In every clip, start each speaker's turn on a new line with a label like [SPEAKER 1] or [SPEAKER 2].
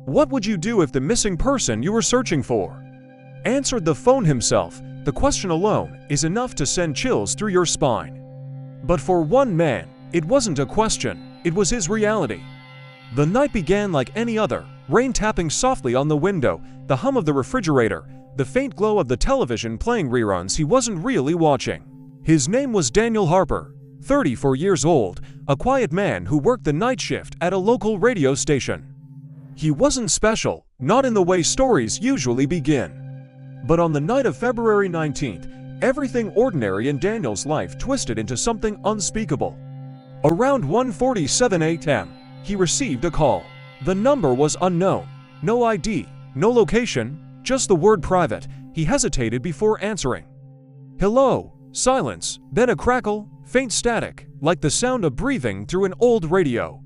[SPEAKER 1] What would you do if the missing person you were searching for answered the phone himself? The question alone is enough to send chills through your spine. But for one man, it wasn't a question, it was his reality. The night began like any other, rain tapping softly on the window, the hum of the refrigerator, the faint glow of the television playing reruns he wasn't really watching. His name was Daniel Harper, 34 years old, a quiet man who worked the night shift at a local radio station. He wasn't special, not in the way stories usually begin. But on the night of February 19th, everything ordinary in Daniel's life twisted into something unspeakable. Around 1:47 a.m., he received a call. The number was unknown. No ID, no location, just the word private. He hesitated before answering. Hello, silence, then a crackle, faint static, like the sound of breathing through an old radio.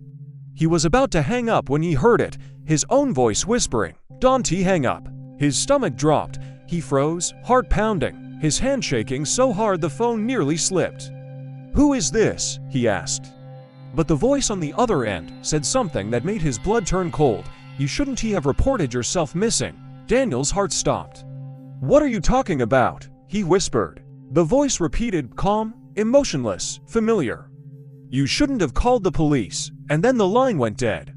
[SPEAKER 1] He was about to hang up when he heard it, his own voice whispering, "Don't hang up." His stomach dropped. He froze, heart pounding, his hand shaking so hard the phone nearly slipped. "Who is this?" he asked. But the voice on the other end said something that made his blood turn cold. "You shouldn't have reported yourself missing." Daniel's heart stopped. "What are you talking about?" he whispered. The voice repeated, calm, emotionless, familiar. "You shouldn't have called the police." And then the line went dead.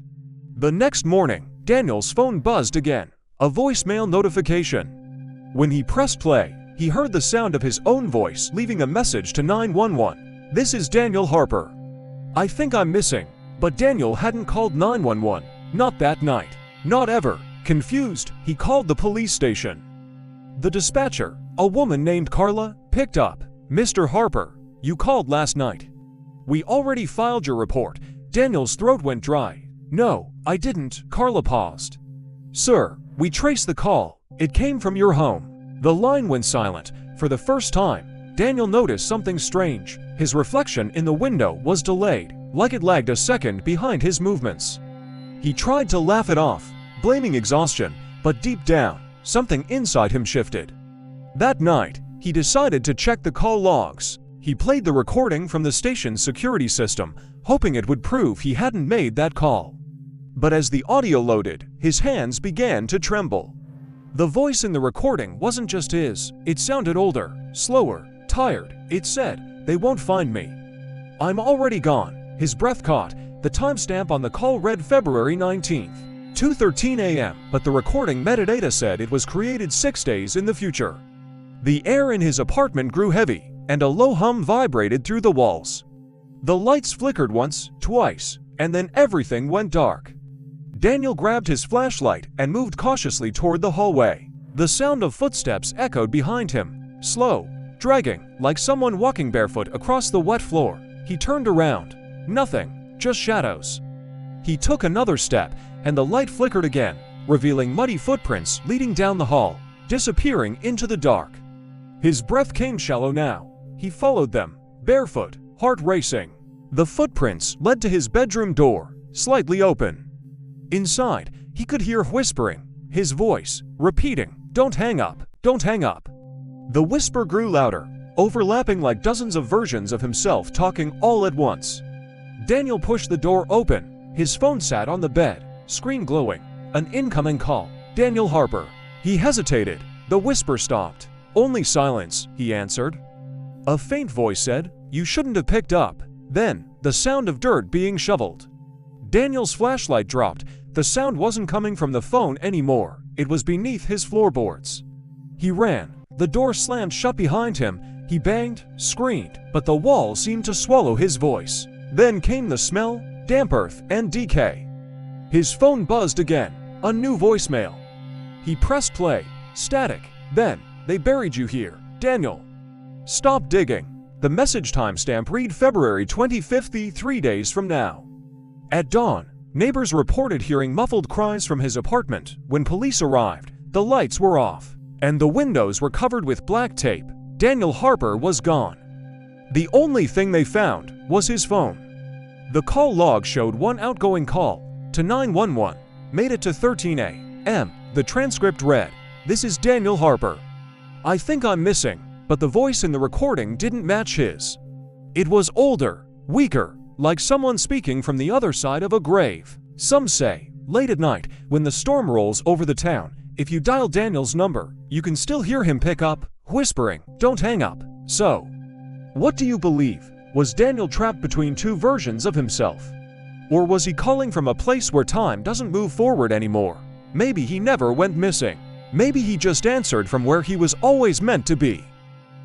[SPEAKER 1] The next morning, Daniel's phone buzzed again, a voicemail notification. When he pressed play, he heard the sound of his own voice leaving a message to 911. "This is Daniel Harper. I think I'm missing." But Daniel hadn't called 911, not that night, not ever. Confused, he called the police station. The dispatcher, a woman named Carla, picked up. "Mr. Harper, you called last night. We already filed your report." Daniel's throat went dry. "No, I didn't." Carla paused. "Sir, we traced the call. It came from your home." The line went silent. For the first time, Daniel noticed something strange. His reflection in the window was delayed, like it lagged a second behind his movements. He tried to laugh it off, blaming exhaustion, but deep down, something inside him shifted. That night, he decided to check the call logs. He played the recording from the station's security system, hoping it would prove he hadn't made that call. But as the audio loaded, his hands began to tremble. The voice in the recording wasn't just his, it sounded older, slower, tired. It said, "They won't find me. I'm already gone." His breath caught. The timestamp on the call read February 19th, 2:13 a.m., but the recording metadata said it was created 6 days in the future. The air in his apartment grew heavy, and a low hum vibrated through the walls. The lights flickered once, twice, and then everything went dark. Daniel grabbed his flashlight and moved cautiously toward the hallway. The sound of footsteps echoed behind him, slow, dragging, like someone walking barefoot across the wet floor. He turned around. Nothing, just shadows. He took another step, and the light flickered again, revealing muddy footprints leading down the hall, disappearing into the dark. His breath came shallow now. He followed them, barefoot, heart racing. The footprints led to his bedroom door, slightly open. Inside, he could hear whispering, his voice, repeating, "Don't hang up, don't hang up." The whisper grew louder, overlapping like dozens of versions of himself talking all at once. Daniel pushed the door open. His phone sat on the bed, screen glowing. An incoming call. Daniel Harper. He hesitated. The whisper stopped. "Only silence," he answered. A faint voice said, "You shouldn't have picked up." Then, the sound of dirt being shoveled. Daniel's flashlight dropped. The sound wasn't coming from the phone anymore. It was beneath his floorboards. He ran. The door slammed shut behind him. He banged, screamed, but the wall seemed to swallow his voice. Then came the smell, damp earth, and decay. His phone buzzed again. A new voicemail. He pressed play. Static. Then, "They buried you here, Daniel. Stop digging." The message timestamp read February 25th, 3 days from now. At dawn, neighbors reported hearing muffled cries from his apartment. When police arrived, the lights were off, and the windows were covered with black tape. Daniel Harper was gone. The only thing they found was his phone. The call log showed one outgoing call to 911, made it to 13 a.m. The transcript read, "This is Daniel Harper. I think I'm missing," but the voice in the recording didn't match his. It was older, weaker, like someone speaking from the other side of a grave. Some say, Late at night, when the storm rolls over the town, if you dial Daniel's number, you can still hear him pick up, whispering, "Don't hang up." So, what do you believe? Was Daniel trapped between two versions of himself? Or was he calling from a place where time doesn't move forward anymore? Maybe he never went missing. Maybe he just answered from where he was always meant to be.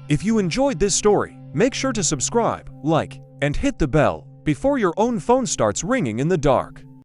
[SPEAKER 1] If you enjoyed this story, make sure to subscribe, like, and hit the bell before your own phone starts ringing in the dark.